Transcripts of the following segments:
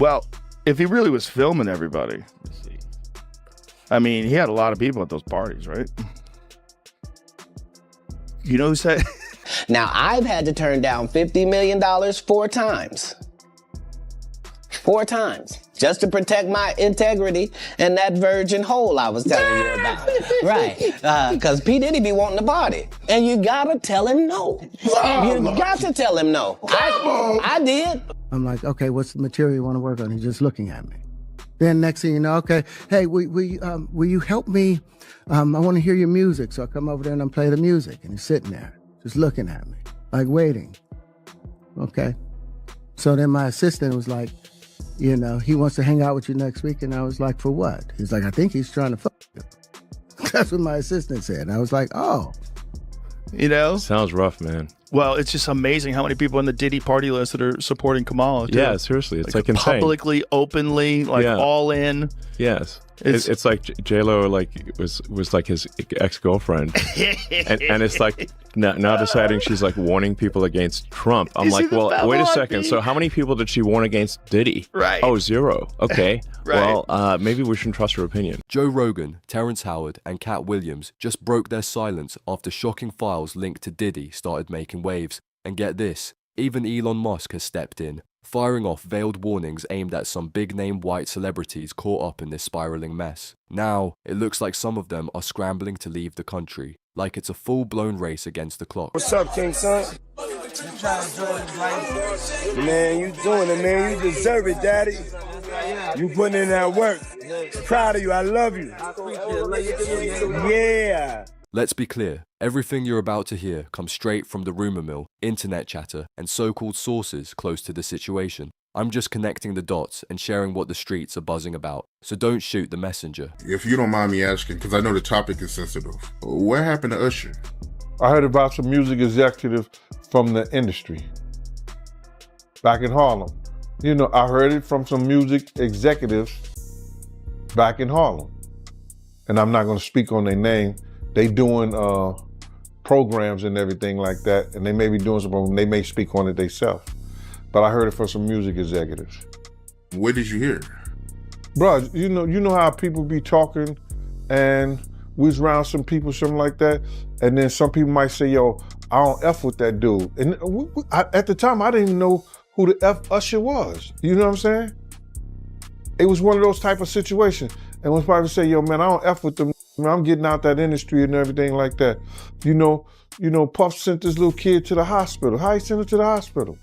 Well, if he really was filming everybody, I mean, he had a lot of people at those parties, right? You know who said? Now, I've had to turn down $50 million 4 times. 4 times. Just to protect my integrity and that virgin hole I was telling you about. Right. Because P. Diddy be wanting to party. And you gotta tell him no. You got to tell him no. I did. I'm like, okay, what's the material you want to work on? He's just looking at me. Then next thing you know, okay, hey, will you help me? I want to hear your music. So I come over there and I play the music. And he's sitting there, just looking at me, like waiting. Okay. So then my assistant was like, you know, he wants to hang out with you next week. And I was like, for what? He's like, I think he's trying to fuck you. That's what my assistant said. And I was like, oh. You know? Sounds rough, man. Well, it's just amazing how many people on the Diddy party list that are supporting Kamala. Too. Yeah, seriously. It's like insane. Publicly, openly, like all in. Yes. It's like J-Lo was like his ex-girlfriend. and it's like now deciding she's like warning people against Trump. I'm like, well, wait a second. So how many people did she warn against Diddy? Right. Oh, 0. Okay. Right. Well, maybe we shouldn't trust her opinion. Joe Rogan, Terrence Howard, and Katt Williams just broke their silence after shocking files linked to Diddy started making waves. And get this, even Elon Musk has stepped in, firing off veiled warnings aimed at some big-name white celebrities caught up in this spiraling mess. Now, it looks like some of them are scrambling to leave the country, like it's a full-blown race against the clock. What's up, King Son? Man, you doing it, man. You deserve it, Daddy. You putting in that work. Proud of you. I love you. Yeah. Let's be clear, everything you're about to hear comes straight from the rumor mill, internet chatter, and so-called sources close to the situation. I'm just connecting the dots and sharing what the streets are buzzing about, so don't shoot the messenger. If you don't mind me asking, because I know the topic is sensitive, what happened to Usher? I heard about some music executive from the industry back in Harlem. You know, I heard it from some music executives back in Harlem. And I'm not going to speak on their name. They doing programs and everything like that, and they may be doing something. They may speak on it themselves, but I heard it from some music executives. What did you hear? Bro, you know how people be talking, and we was around some people, something like that, and then some people might say, "Yo, I don't F with that dude." And at the time, I didn't even know who the F Usher was. You know what I'm saying? It was one of those type of situations, and when people say, "Yo, man, I don't F with them." I'm getting out that industry and everything like that. You know, Puff sent this little kid to the hospital. How he sent him to the hospital?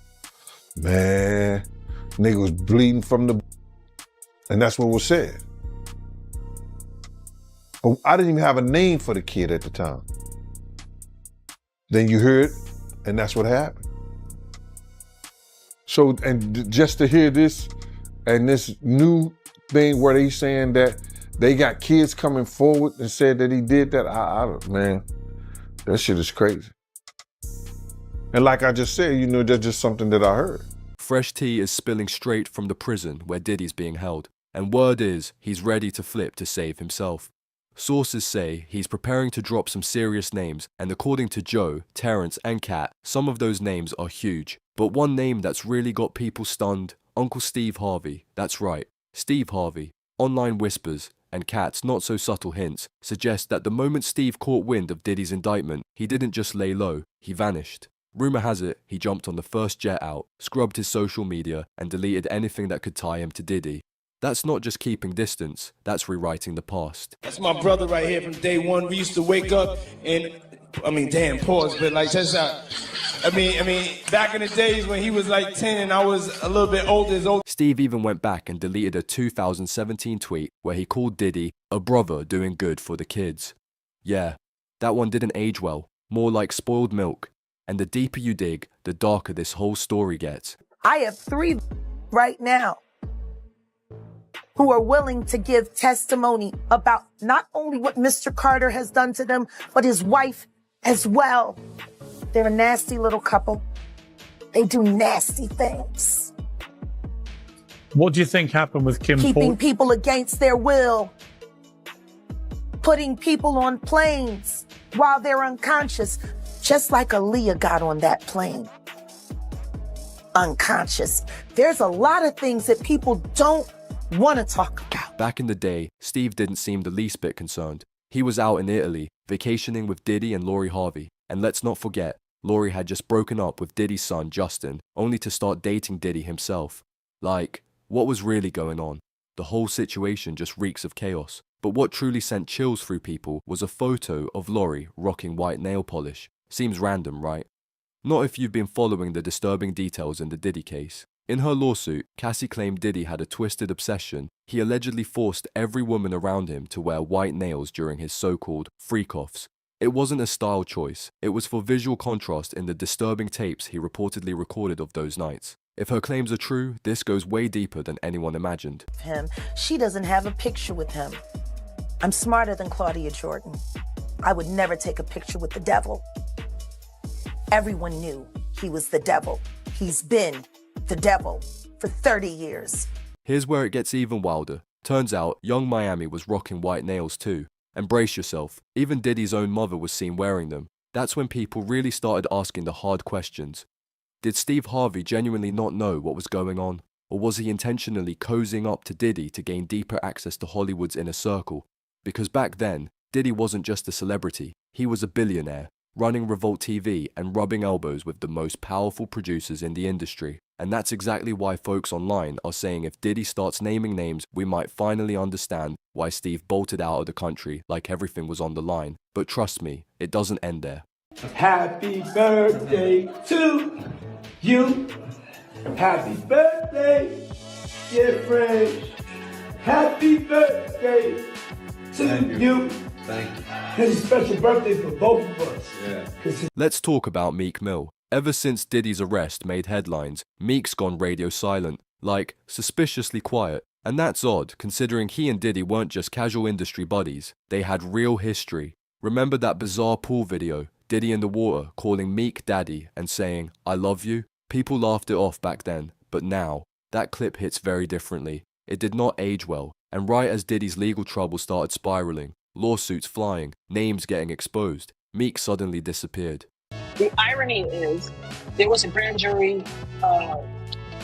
Man, nigga was bleeding from the, and that's what was said. But I didn't even have a name for the kid at the time. Then you heard, and that's what happened. So, and just to hear this, and this new thing where they saying that they got kids coming forward and said that he did that. Man, that shit is crazy. And like I just said, you know, that's just something that I heard. Fresh tea is spilling straight from the prison where Diddy's being held, and word is he's ready to flip to save himself. Sources say he's preparing to drop some serious names, and according to Joe, Terrence, and Katt, some of those names are huge. But one name that's really got people stunned, Uncle Steve Harvey. That's right, Steve Harvey. Online whispers and Katt's not-so-subtle hints suggest that the moment Steve caught wind of Diddy's indictment, he didn't just lay low, he vanished. Rumour has it he jumped on the first jet out, scrubbed his social media, and deleted anything that could tie him to Diddy. That's not just keeping distance, that's rewriting the past. That's my brother right here from day one. We used to wake up and, pause, but like, just back in the days when he was like 10 and I was a little bit older. Steve even went back and deleted a 2017 tweet where he called Diddy a brother doing good for the kids. Yeah, that one didn't age well, more like spoiled milk. And the deeper you dig, the darker this whole story gets. I have 3 right now who are willing to give testimony about not only what Mr. Carter has done to them, but his wife as well. They're a nasty little couple. They do nasty things. What do you think happened with Kim Keeping people against their will. Putting people on planes while they're unconscious. Just like Aaliyah got on that plane. unconscious. There's a lot of things that people don't want to talk about. Back in the day, Steve didn't seem the least bit concerned. He was out in Italy, vacationing with Diddy and Lori Harvey. And let's not forget, Lori had just broken up with Diddy's son, Justin, only to start dating Diddy himself. Like, what was really going on? The whole situation just reeks of chaos. But what truly sent chills through people was a photo of Lori rocking white nail polish. Seems random, right? Not if you've been following the disturbing details in the Diddy case. In her lawsuit, Cassie claimed Diddy had a twisted obsession. He allegedly forced every woman around him to wear white nails during his so-called freak-offs. It wasn't a style choice, it was for visual contrast in the disturbing tapes he reportedly recorded of those nights. If her claims are true, this goes way deeper than anyone imagined. She doesn't have a picture with him. I'm smarter than Claudia Jordan. I would never take a picture with the devil. Everyone knew he was the devil. He's been the devil for 30 years. Here's where it gets even wilder. Turns out, young Miami was rocking white nails too. And brace yourself, even Diddy's own mother was seen wearing them. That's when people really started asking the hard questions. Did Steve Harvey genuinely not know what was going on? Or was he intentionally cozying up to Diddy to gain deeper access to Hollywood's inner circle? Because back then, Diddy wasn't just a celebrity, he was a billionaire, running Revolt TV and rubbing elbows with the most powerful producers in the industry. And that's exactly why folks online are saying if Diddy starts naming names, we might finally understand why Steve bolted out of the country like everything was on the line. But trust me, it doesn't end there. Happy birthday to you. Happy birthday, dear friend. Happy birthday to you. Thank you. It's a special birthday for both of us. Yeah. Let's talk about Meek Mill. Ever since Diddy's arrest made headlines, Meek's gone radio silent, like suspiciously quiet. And that's odd, considering he and Diddy weren't just casual industry buddies, they had real history. Remember that bizarre pool video, Diddy in the water calling Meek daddy and saying, "I love you"? People laughed it off back then, but now, that clip hits very differently. It did not age well, and right as Diddy's legal trouble started spiraling, lawsuits flying, names getting exposed, Meek suddenly disappeared. The irony is, there was a grand jury.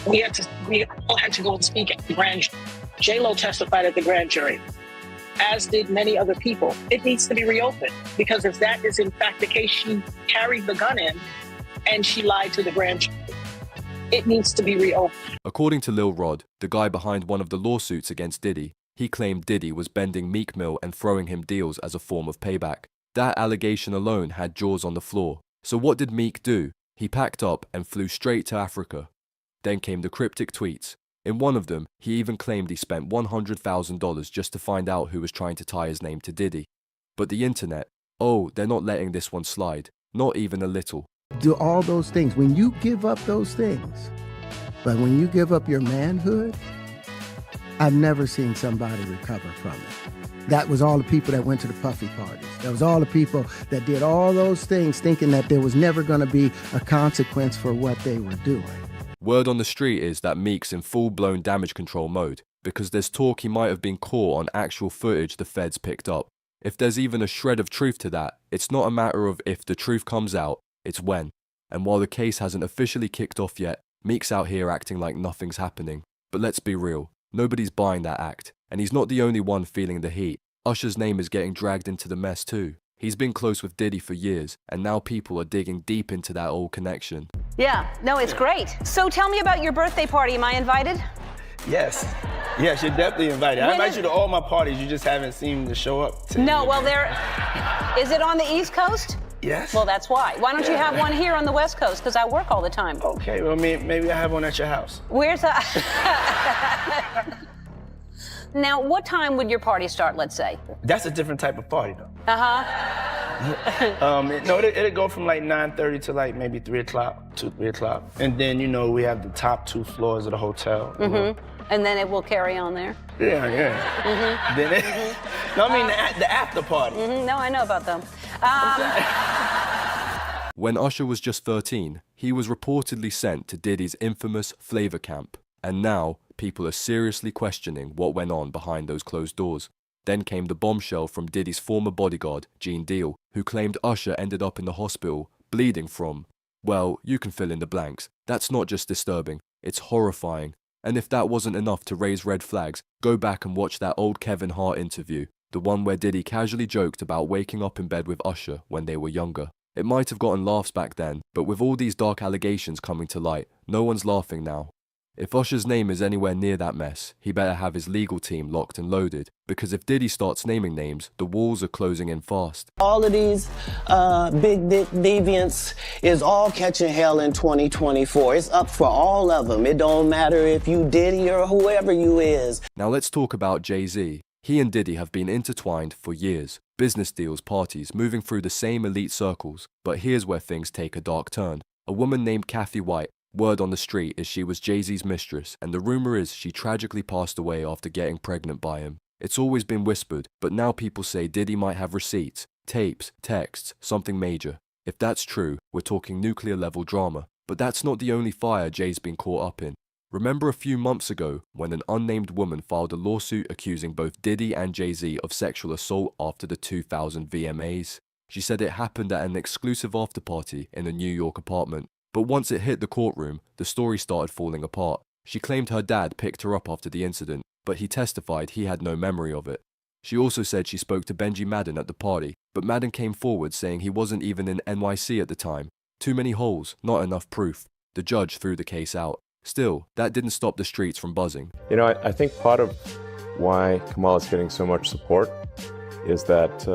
We all had to go and speak at the grand jury. J-Lo testified at the grand jury, as did many other people. It needs to be reopened, because if that is in fact the case, she carried the gun in and she lied to the grand jury. It needs to be reopened. According to Lil Rod, the guy behind one of the lawsuits against Diddy, he claimed Diddy was bending Meek Mill and throwing him deals as a form of payback. That allegation alone had jaws on the floor. So what did Meek do? He packed up and flew straight to Africa. Then came the cryptic tweets. In one of them, he even claimed he spent $100,000 just to find out who was trying to tie his name to Diddy. But the internet, oh, they're not letting this one slide. Not even a little. Do all those things. When you give up those things, but when you give up your manhood, I've never seen somebody recover from it. That was all the people that went to the puffy parties. That was all the people that did all those things thinking that there was never going to be a consequence for what they were doing. Word on the street is that Meek's in full-blown damage control mode, because there's talk he might have been caught on actual footage the feds picked up. If there's even a shred of truth to that, it's not a matter of if the truth comes out, it's when. And while the case hasn't officially kicked off yet, Meek's out here acting like nothing's happening. But let's be real, nobody's buying that act. And he's not the only one feeling the heat. Usher's name is getting dragged into the mess too. He's been close with Diddy for years, and now people are digging deep into that old connection. Yeah, no, it's great. So tell me about your birthday party. Am I invited? Yes. Yes, you're definitely invited. I invite you to all my parties. You just haven't seemed to show up to No, well, is it on the East Coast? Yes. Well, that's why. Why don't you have one here on the West Coast? Because I work all the time. Okay, well, maybe I have one at your house. Where's Now, what time would your party start, let's say? That's a different type of party, though. Uh-huh. No, it'll go from like 9:30 to like maybe 3 o'clock, 2, 3 o'clock. And then, you know, we have the top 2 floors of the hotel. Mm-hmm. And then it will carry on there? Yeah, yeah. Mm-hmm. Then no, I mean the after party. Mm-hmm. No, I know about them. When Usher was just 13, he was reportedly sent to Diddy's infamous Flavor Camp. And now, people are seriously questioning what went on behind those closed doors. Then came the bombshell from Diddy's former bodyguard, Gene Deal, who claimed Usher ended up in the hospital bleeding from Well, you can fill in the blanks. That's not just disturbing, it's horrifying. And if that wasn't enough to raise red flags, go back and watch that old Kevin Hart interview, the one where Diddy casually joked about waking up in bed with Usher when they were younger. It might have gotten laughs back then, but with all these dark allegations coming to light, no one's laughing now. If Usher's name is anywhere near that mess, he better have his legal team locked and loaded, because if Diddy starts naming names, the walls are closing in fast. All of these big dick deviants is all catching hell in 2024. It's up for all of them. It don't matter if you Diddy or whoever you is. Now let's talk about Jay-Z. He and Diddy have been intertwined for years. Business deals, parties, moving through the same elite circles. But here's where things take a dark turn. A woman named Kathy White, word on the street is she was Jay-Z's mistress, and the rumor is she tragically passed away after getting pregnant by him. It's always been whispered, but now people say Diddy might have receipts, tapes, texts, something major. If that's true, we're talking nuclear-level drama. But that's not the only fire Jay's been caught up in. Remember a few months ago when an unnamed woman filed a lawsuit accusing both Diddy and Jay-Z of sexual assault after the 2000 VMAs? She said it happened at an exclusive after-party in a New York apartment. But once it hit the courtroom, the story started falling apart. She claimed her dad picked her up after the incident, but he testified he had no memory of it. She also said she spoke to Benji Madden at the party, but Madden came forward saying he wasn't even in NYC at the time. Too many holes, not enough proof. The judge threw the case out. Still, that didn't stop the streets from buzzing. You know, I think part of why Kamala's getting so much support is that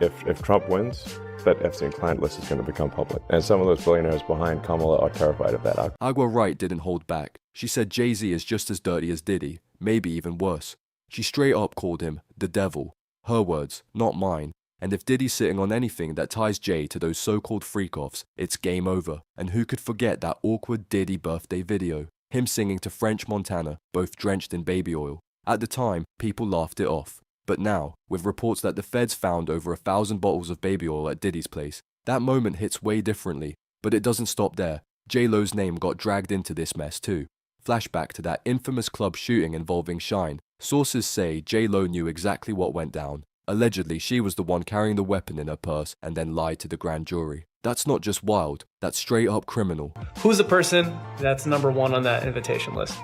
if Trump wins, that Epstein client list is going to become public. And some of those billionaires behind Kamala are terrified of that. Agua Wright didn't hold back. She said Jay-Z is just as dirty as Diddy, maybe even worse. She straight up called him the devil. Her words, not mine. And if Diddy's sitting on anything that ties Jay to those so-called freak-offs, it's game over. And who could forget that awkward Diddy birthday video? Him singing to French Montana, both drenched in baby oil. At the time, people laughed it off. But now, with reports that the feds found over 1,000 bottles of baby oil at Diddy's place, that moment hits way differently. But it doesn't stop there. J-Lo's name got dragged into this mess too. Flashback to that infamous club shooting involving Shine. Sources say J-Lo knew exactly what went down. Allegedly, she was the one carrying the weapon in her purse and then lied to the grand jury. That's not just wild, that's straight up criminal. Who's the person that's number one on that invitation list?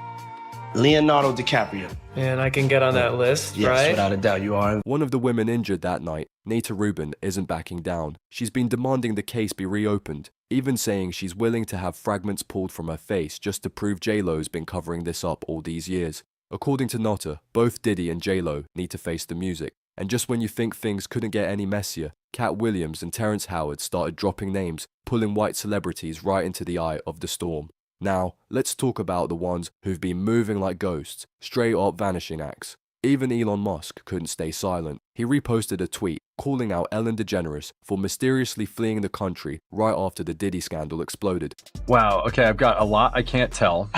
Leonardo DiCaprio. And I can get on that list, Yes, right? without a doubt, you are. One of the women injured that night, Nita Rubin, isn't backing down. She's been demanding the case be reopened, even saying she's willing to have fragments pulled from her face just to prove J-Lo's been covering this up all these years. According to Nota, both Diddy and J-Lo need to face the music. And just when you think things couldn't get any messier, Katt Williams and Terrence Howard started dropping names, pulling white celebrities right into the eye of the storm. Now, let's talk about the ones who've been moving like ghosts, straight up vanishing acts. Even Elon Musk couldn't stay silent. He reposted a tweet calling out Ellen DeGeneres for mysteriously fleeing the country right after the Diddy scandal exploded. Wow, okay, I've got a lot I can't tell.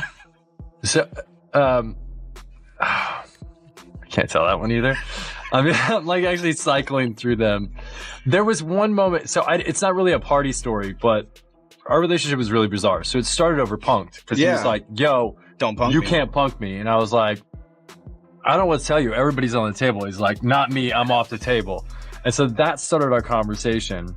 So, I can't tell that one either. I mean, I'm like actually cycling through them. There was one moment, so it's not really a party story, but our relationship was really bizarre. So it started over punked because he was like, yo, don't punk you me. can't punk me. And I was like, I don't know what to tell you. Everybody's on the table. He's like, not me, I'm off the table. And so that started our conversation.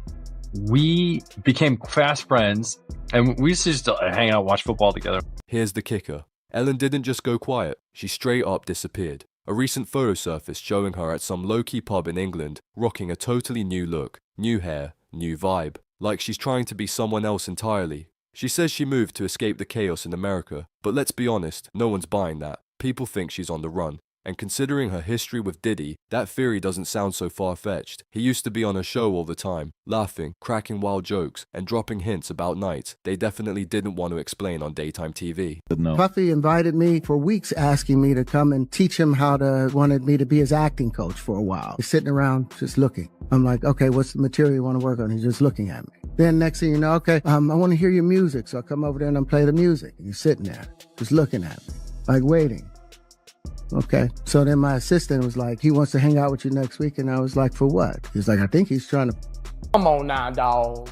We became fast friends and we used to just hang out, watch football together. Here's the kicker. Ellen didn't just go quiet. She straight up disappeared. A recent photo surfaced showing her at some low-key pub in England, rocking a totally new look, new hair, new vibe. Like she's trying to be someone else entirely. She says she moved to escape the chaos in America, but let's be honest, no one's buying that. People think she's on the run. And considering her history with Diddy, that theory doesn't sound so far-fetched. He used to be on her show all the time, laughing, cracking wild jokes, and dropping hints about nights they definitely didn't want to explain on daytime TV. Puffy invited me for weeks asking me to come and teach him wanted me to be his acting coach for a while. He's sitting around just looking. I'm like, okay, what's the material you want to work on? He's just looking at me. Then next thing you know, okay, I want to hear your music. So I come over there and I play the music. And he's sitting there just looking at me, like waiting. Okay. So then my assistant was like, he wants to hang out with you next week. And I was like, for what? He's like, I think he's trying to. Come on now, dog.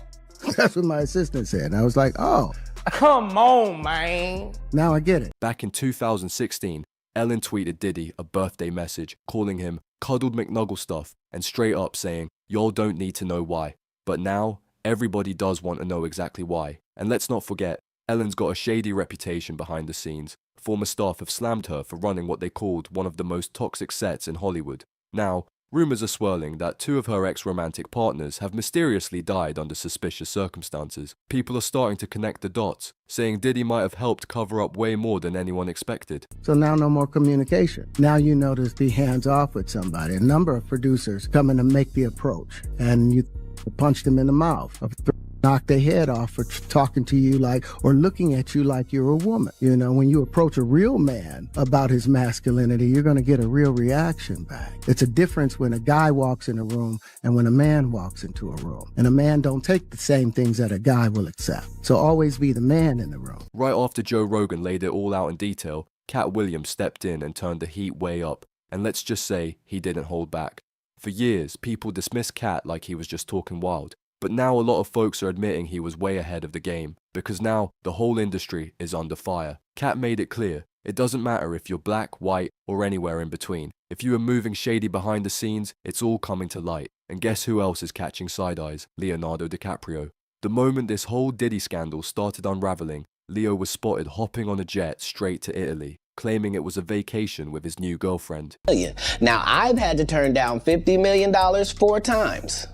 That's what my assistant said. And I was like, oh. Come on, man. Now I get it. Back in 2016, Ellen tweeted Diddy a birthday message calling him cuddled McNuggle stuff and straight up saying, y'all don't need to know why. But now, Everybody does want to know exactly why. And let's not forget, Ellen's got a shady reputation behind the scenes. Former staff have slammed her for running what they called one of the most toxic sets in Hollywood. Now, rumors are swirling that 2 of her ex-romantic partners have mysteriously died under suspicious circumstances. People are starting to connect the dots, saying Diddy might have helped cover up way more than anyone expected. So now no more communication. Now you know to be hands off with somebody. A number of producers come in to make the approach, and you punch them in the mouth, or knock their head off for talking to you like, or looking at you like you're a woman. You know, when you approach a real man about his masculinity, you're going to get a real reaction back. It's a difference when a guy walks in a room and when a man walks into a room. And a man don't take the same things that a guy will accept. So always be the man in the room. Right after Joe Rogan laid it all out in detail, Katt Williams stepped in and turned the heat way up. And let's just say he didn't hold back. For years, people dismissed Katt like he was just talking wild. But now a lot of folks are admitting he was way ahead of the game, because now the whole industry is under fire. Katt made it clear, it doesn't matter if you're black, white, or anywhere in between. If you are moving shady behind the scenes, it's all coming to light. And guess who else is catching side eyes? Leonardo DiCaprio. The moment this whole Diddy scandal started unraveling, Leo was spotted hopping on a jet straight to Italy, claiming it was a vacation with his new girlfriend. Now, I've had to turn down $50 million 4 times.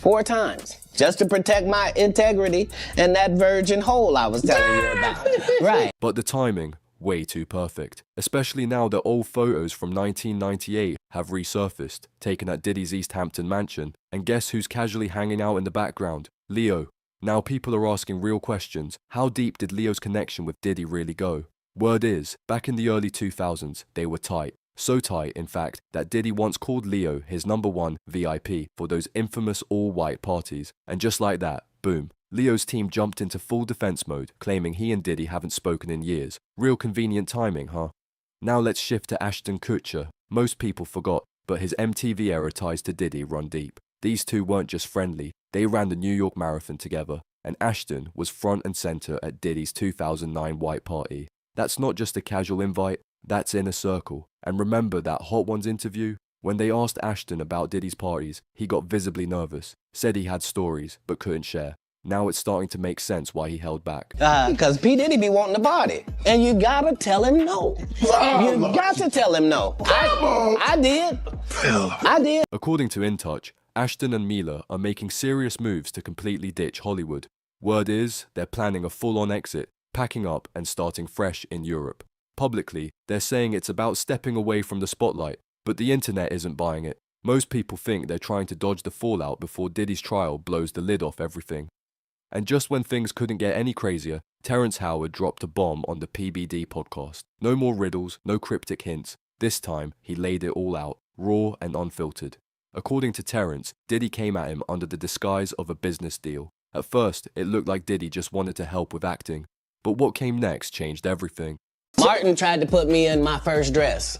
4 times. Just to protect my integrity and that virgin hole I was telling you about. Right. But the timing, way too perfect. Especially now that old photos from 1998 have resurfaced, taken at Diddy's East Hampton mansion. And guess who's casually hanging out in the background? Leo. Now people are asking real questions. How deep did Leo's connection with Diddy really go? Word is, back in the early 2000s, they were tight. So tight, in fact, that Diddy once called Leo his #1 VIP for those infamous all-white parties. And just like that, boom, Leo's team jumped into full defense mode, claiming he and Diddy haven't spoken in years. Real convenient timing, huh? Now let's shift to Ashton Kutcher. Most people forgot, but his MTV era ties to Diddy run deep. These two weren't just friendly, they ran the New York Marathon together, and Ashton was front and center at Diddy's 2009 white party. That's not just a casual invite, that's inner circle. And remember that Hot Ones interview? When they asked Ashton about Diddy's parties, he got visibly nervous, said he had stories, but couldn't share. Now it's starting to make sense why he held back. Because P. Diddy be wanting to party. And you gotta tell him no. You got to tell him no. I did. I did. According to InTouch, Ashton and Mila are making serious moves to completely ditch Hollywood. Word is, they're planning a full-on exit, packing up and starting fresh in Europe. Publicly, they're saying it's about stepping away from the spotlight, but the internet isn't buying it. Most people think they're trying to dodge the fallout before Diddy's trial blows the lid off everything. And just when things couldn't get any crazier, Terrence Howard dropped a bomb on the PBD podcast. No more riddles, no cryptic hints. This time, he laid it all out, raw and unfiltered. According to Terrence, Diddy came at him under the disguise of a business deal. At first, it looked like Diddy just wanted to help with acting. But what came next changed everything. Martin tried to put me in my first dress.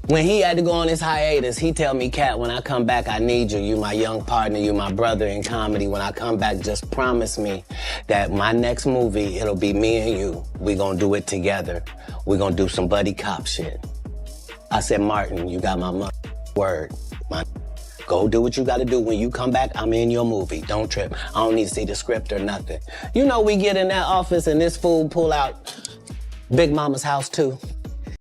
When he had to go on his hiatus, he tell me, Katt, when I come back, I need you. You my young partner, you my brother in comedy. When I come back, just promise me that my next movie, it'll be me and you. We gonna do it together. We gonna do some buddy cop shit. I said, Martin, you got my word. Go do what you gotta do. When you come back, I'm in your movie. Don't trip. I don't need to see the script or nothing. You know, we get in that office and this fool pull out Big Mama's house too.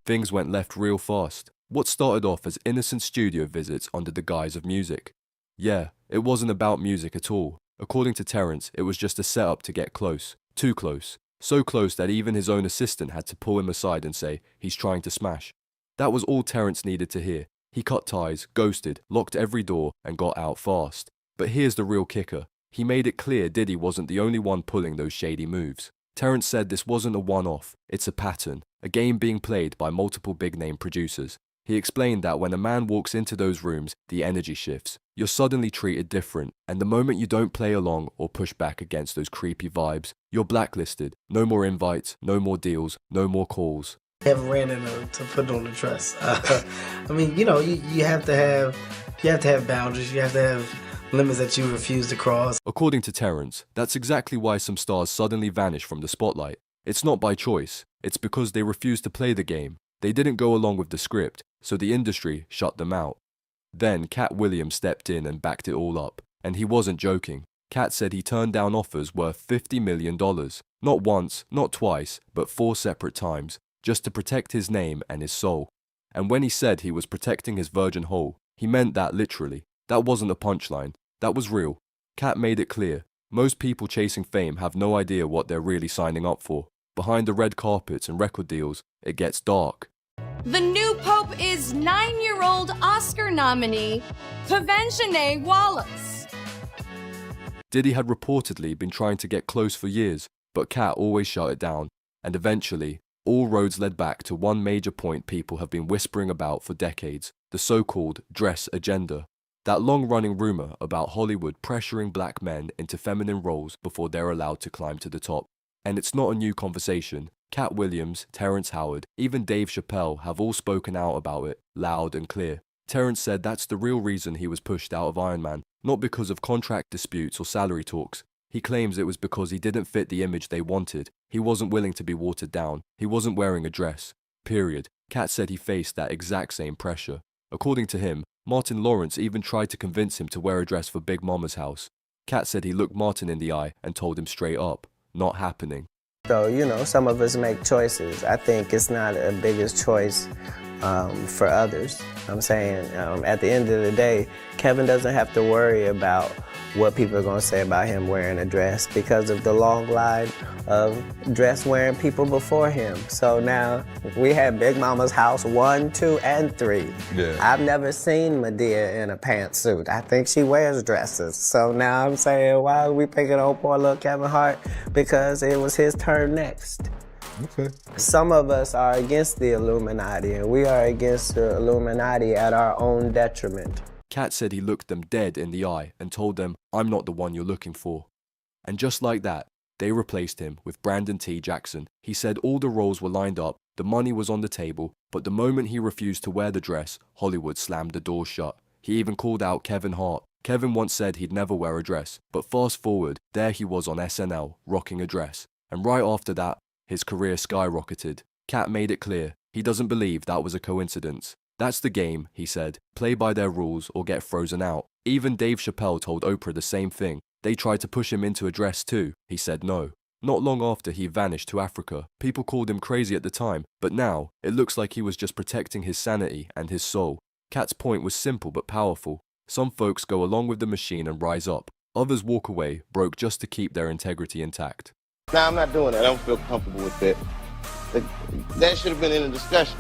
Things went left real fast. What started off as innocent studio visits under the guise of music. Yeah, it wasn't about music at all. According to Terrence, it was just a setup to get close. Too close. So close that even his own assistant had to pull him aside and say, he's trying to smash. That was all Terrence needed to hear. He cut ties, ghosted, locked every door, and got out fast. But here's the real kicker. He made it clear Diddy wasn't the only one pulling those shady moves. Terrence said this wasn't a one-off, it's a pattern, a game being played by multiple big-name producers. He explained that when a man walks into those rooms, the energy shifts. You're suddenly treated different, and the moment you don't play along or push back against those creepy vibes, you're blacklisted. No more invites, no more deals, no more calls. Haven't ran into to put on the trust. I mean, you know, you have to have boundaries. You have to have limits that you refuse to cross. According to Terrence, that's exactly why some stars suddenly vanish from the spotlight. It's not by choice. It's because they refuse to play the game. They didn't go along with the script, so the industry shut them out. Then Katt Williams stepped in and backed it all up. And he wasn't joking. Katt said he turned down offers worth $50 million, not once, not twice, but 4 separate times, just to protect his name and his soul. And when he said he was protecting his virgin hole, he meant that literally. That wasn't a punchline. That was real. Katt made it clear. Most people chasing fame have no idea what they're really signing up for. Behind the red carpets and record deals, it gets dark. The new pope is 9-year-old Oscar nominee, Pavensine Wallace. Diddy had reportedly been trying to get close for years, but Katt always shut it down. And eventually, all roads led back to one major point people have been whispering about for decades, the so-called dress agenda. That long-running rumor about Hollywood pressuring black men into feminine roles before they're allowed to climb to the top. And it's not a new conversation. Katt Williams, Terrence Howard, even Dave Chappelle have all spoken out about it, loud and clear. Terrence said that's the real reason he was pushed out of Iron Man, not because of contract disputes or salary talks. He claims it was because he didn't fit the image they wanted. He wasn't willing to be watered down. He wasn't wearing a dress. Period. Katt said he faced that exact same pressure. According to him, Martin Lawrence even tried to convince him to wear a dress for Big Mama's house. Katt said he looked Martin in the eye and told him straight up, not happening. So, you know, some of us make choices. I think it's not a biggest choice for others. I'm saying at the end of the day, Kevin doesn't have to worry about what people are going to say about him wearing a dress because of the long line of dress-wearing people before him. So now we have Big Mama's house 1, 2, and 3. Yeah. I've never seen Medea in a pantsuit. I think she wears dresses. So now I'm saying, why are we picking on poor little Kevin Hart? Because it was his turn next. Okay. Some of us are against the Illuminati, and we are against the Illuminati at our own detriment. Katt said he looked them dead in the eye and told them, I'm not the one you're looking for. And just like that, they replaced him with Brandon T. Jackson. He said all the roles were lined up, the money was on the table, but the moment he refused to wear the dress, Hollywood slammed the doors shut. He even called out Kevin Hart. Kevin once said he'd never wear a dress, but fast forward, there he was on SNL, rocking a dress. And right after that, his career skyrocketed. Katt made it clear, he doesn't believe that was a coincidence. That's the game, he said. Play by their rules or get frozen out. Even Dave Chappelle told Oprah the same thing. They tried to push him into a dress too. He said no. Not long after he vanished to Africa, people called him crazy at the time, but now, it looks like he was just protecting his sanity and his soul. Katt's point was simple but powerful. Some folks go along with the machine and rise up. Others walk away, broke just to keep their integrity intact. Nah, I'm not doing that. I don't feel comfortable with it. That should have been in a discussion.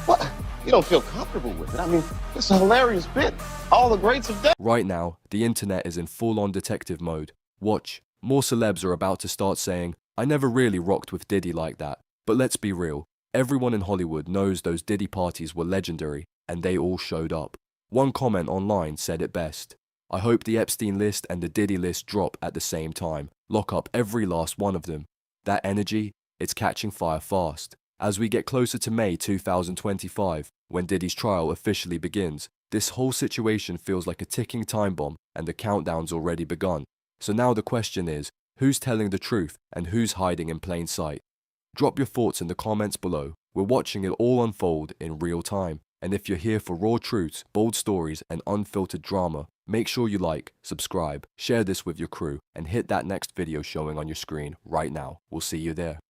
What? You don't feel comfortable with it? I mean, it's a hilarious bit. All the greats have done. Right now, the internet is in full-on detective mode. Watch. More celebs are about to start saying, I never really rocked with Diddy like that. But let's be real. Everyone in Hollywood knows those Diddy parties were legendary, and they all showed up. One comment online said it best. I hope the Epstein list and the Diddy list drop at the same time. Lock up every last one of them. That energy, it's catching fire fast. As we get closer to May 2025, when Diddy's trial officially begins, this whole situation feels like a ticking time bomb and the countdown's already begun. So now the question is, who's telling the truth and who's hiding in plain sight? Drop your thoughts in the comments below. We're watching it all unfold in real time. And if you're here for raw truths, bold stories, and unfiltered drama, make sure you like, subscribe, share this with your crew, and hit that next video showing on your screen right now. We'll see you there.